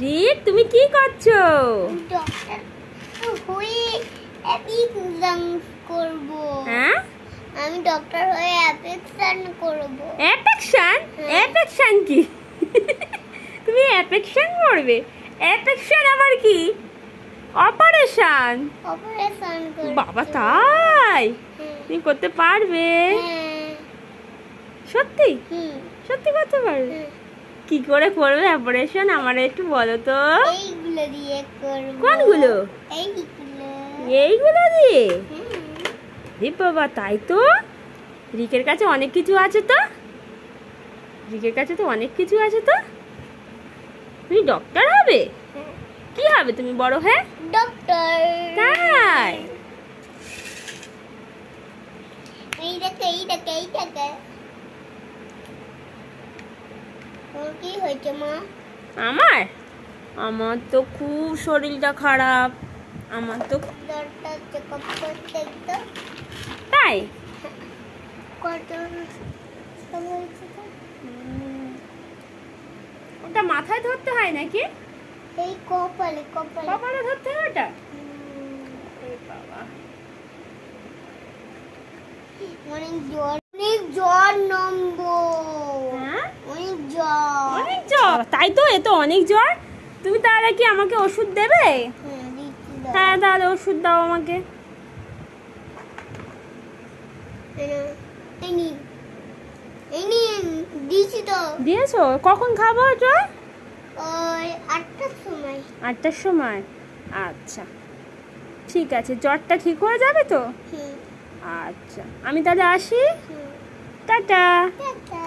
রিক, তুমি কি করছো? ডক্টর হয়ে অ্যাপ্লিকেশন করব। হ্যাঁ, আমি ডক্টর হয়ে অ্যাপ্লিকেশন করব। অ্যাপেকশন? অ্যাপেকশন কি? তুমি অ্যাপেকশন করবে? অ্যাপেকশন আবার কি? অপারেশন? অপারেশন করব। বাবা, তাই? তুমি করতে পারবে? সত্যি? সত্যি করতে পারবে? কি করে করবে অপারেশন আমার একটু বলো তো। এইগুলো দিয়ে করব। কোনগুলো? এইগুলো। এইগুলো দিয়ে? রে বাবা, তাই তো? রিকের কাছে অনেক কিছু আছে তো। রিকের কাছে তো অনেক কিছু আছে তো। তুমি ডক্টর হবে? কি হবে তুমি বড় হয়ে? ডক্টর। তাই? এইটাকে তোর কি হয়েছে মা? আমার আমার তো খুব শরীরটা খারাপ। আমার তো ডক্টর চেকআপ করতে তো। তাই? কত হয়েছে তো? ওটা মাথায় ধরতে হয় নাকি? এই কপালে কপালে ধরতে হয় ওটা? বাবা, অনেক জ্বর নামবো। হ্যাঁ, অনেক জ্বর। অনেক জ্বর? তাই তো, এ তো অনেক জ্বর। তুমি তাহলে কি আমাকে ওষুধ দেবে? হ্যাঁ, তাহলে ওষুধ দাও আমাকে। দিয়েছি তো। দিয়েছো? কখন খাবো এটা? ওই 8টার সময়। 8টার সময়? আচ্ছা, ঠিক আছে। জ্বরটা ঠিক হয়ে যাবে তো? আচ্ছা, আমি তাহলে আসি। টাটা। টাটা।